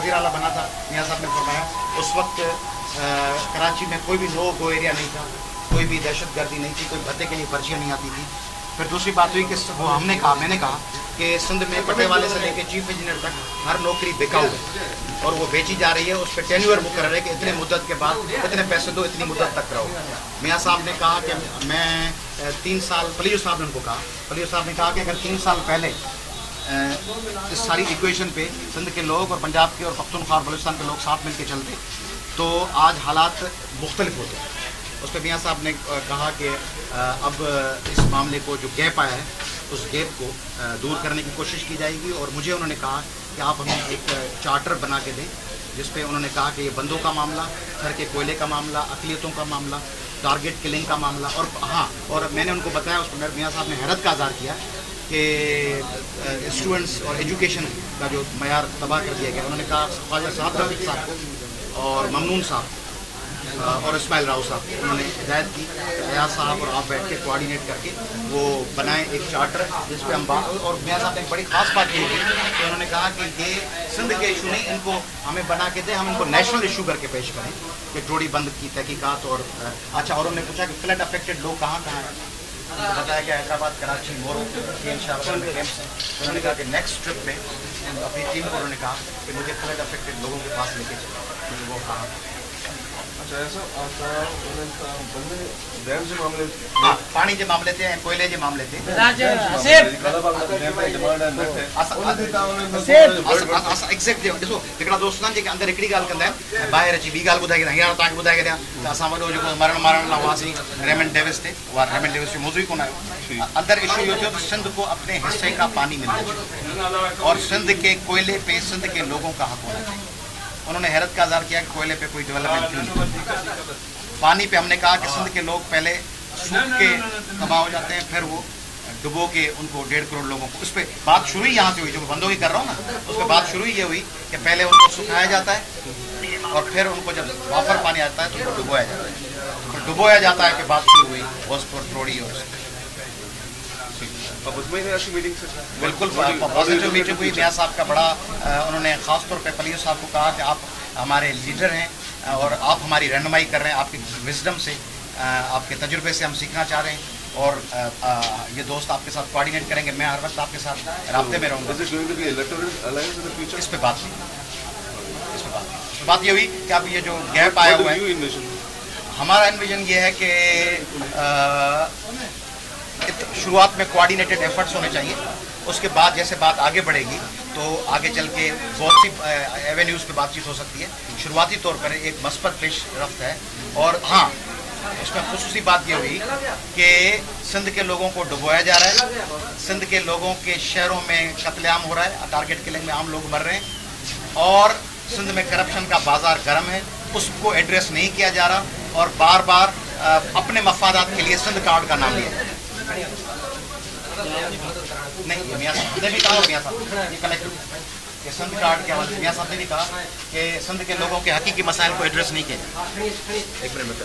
वज़ीर आला बना था, मियाँ साहब ने फरमाया उस वक्त कराची में कोई भी नो गो एरिया नहीं था, कोई भी दहशत गर्दी नहीं थी, कोई भत्ते के लिए पर्चियाँ नहीं आती थी। फिर दूसरी बात हुई कि वो मैंने कहा कि सिंध में पट्टे वाले से लेकर चीफ इंजीनियर तक हर नौकरी बिकाऊ है और वो बेची जा रही है, उस पर टेन्योर मुकर्रर है कि इतने मुद्दत के बाद इतने पैसे दो, इतनी मुद्दत तक रहो। मियाँ साहब ने कहा कि मैं 3 साल, पलियो साहब ने उनको कहा, पलियो साहब ने कहा कि अगर 3 साल पहले इस सारी इक्वेशन पे सिंध के लोग और पंजाब के और पख्तूनख्वा और बलूचिस्तान के लोग साथ मिल के चलते तो आज हालात मुख्तलिफ होते। उस पर मियाँ साहब ने कहा कि अब इस मामले को जो गैप आया है उस गैप को दूर करने की कोशिश की जाएगी। और मुझे उन्होंने कहा कि आप हमें एक चार्टर बना के दें जिस पे उन्होंने कहा कि ये बंदों का मामला, घर के कोयले का मामला, अक़लियतों का मामला, टारगेट किलिंग का मामला, और हाँ, और मैंने उनको बताया, उस पर मियाँ साहब ने हैरत का इज़हार किया कि स्टूडेंट्स और एजुकेशन का जो मयार तबाह कर दिया गया। उन्होंने कहा ख्वाजा साहब रफीक साहब को और ममनून साहब और इस्माइल राव साहब को उन्होंने हिदायत की रियाज साहब और आप बैठ के कोऑर्डिनेट करके वो बनाएं एक चार्टर जिस पे हम बात। और मियाँ साहब ने एक बड़ी ख़ास बात की कि उन्होंने कहा कि ये सिंध के इशू नहीं, इनको हमें बना के दें, हम इनको नेशनल इशू करके पेश करें कि जोड़ी बंद की तहकीकात। और अच्छा, और उन्होंने पूछा कि फ्लड अफेक्टेड लोग कहाँ कहाँ हैं, उनको बताया कि हैदराबाद, कराची, मोरो के इंशाअल्लाह कैंप्स हैं। उन्होंने कहा कि नेक्स्ट ट्रिप में अपनी टीम को उन्होंने कहा कि मुझे फ्लड अफेक्टेड लोगों के पास लेके चलो, वो कहाँ। पानी के मामले थे, कोयले के मामले थे, एग्जैक्टली। ॾिसो हिकिड़ा दोस्त आहिनि जेके अंदरि हिकिड़ी ॻाल्हि कंदा आहिनि, ॿाहिरि अची ॿी ॻाल्हि ॿुधाए, हींअर तव्हांखे ॿुधाए छॾियां त असां वॾो जेको मरण लाइ हुआसीं रेमंड डेविस ते, उहा रेमंड डेविस जो मौज़ू ई कोन आयो। अंदरि इशू इहो थियो त सिंध को अपने हिस्से का पानी मिलना चाहिए और सिंध के कोयले पे सिंध के लोगों का हक होना चाहिए। उन्होंने हैरत का इज़हार किया कि कोयले पे कोई डेवलपमेंट क्यों नहीं। पानी पे हमने कहा कि सिंध के लोग पहले सूख के तबाह हो जाते हैं, फिर वो डुबो के उनको 1.5 करोड़ लोगों को, उस पर बात शुरू ही यहाँ से हुई, जो बंदों की कर रहा हूँ ना, उस पर बात शुरू ही ये हुई कि पहले उनको सुखाया जाता है और फिर उनको जब वाफर पानी आता है तो उनको डुबोया जाता है, फिर डुबोया जाता है कि बात शुरू हुई भोजपुर, त्रोड़ी और बिल्कुल पॉजिटिव मीटिंग हुई। मियाँ साहब का बड़ा उन्होंने ख़ास तौर पे पलियो साहब को कहा कि आप हमारे लीडर हैं और आप हमारी रहनुमाई कर रहे हैं, आपकी विजडम से, आपके तजुर्बे से हम सीखना चाह रहे हैं और ये दोस्त आपके साथ कोऑर्डिनेट करेंगे, मैं हर वक्त आपके साथ राब्ते में रहूँगा। इस पे बात बात ये हुई कि अब ये जो गैप आया हुआ है, हमारा इन्विजन ये है कि शुरुआत में कोऑर्डिनेटेड एफर्ट्स होने चाहिए, उसके बाद जैसे बात आगे बढ़ेगी तो आगे चल के बहुत सी एवेन्यूज़ पे बातचीत हो सकती है। शुरुआती तौर पर एक मस्बत पेश रफ्त है। और हाँ, उसमें खुसूसी बात ये हुई कि सिंध के लोगों को डुबोया जा रहा है, सिंध के लोगों के शहरों में कत्लेआम हो रहा है, टारगेट किलिंग में आम लोग मर रहे हैं और सिंध में करप्शन का बाजार गर्म है, उसको एड्रेस नहीं किया जा रहा और बार बार अपने मफादात के लिए सिंध कार्ड का नाम लिया नहीं। मियाँ साहब ने भी कहा, मियाँ साहब ये कलेक्टिव कि सिंध कार्ड के हवाले से मियाँ साहब ने भी कहा कि सिंध के लोगों के हकीकी मसाइल को एड्रेस नहीं किया। एक मिनट में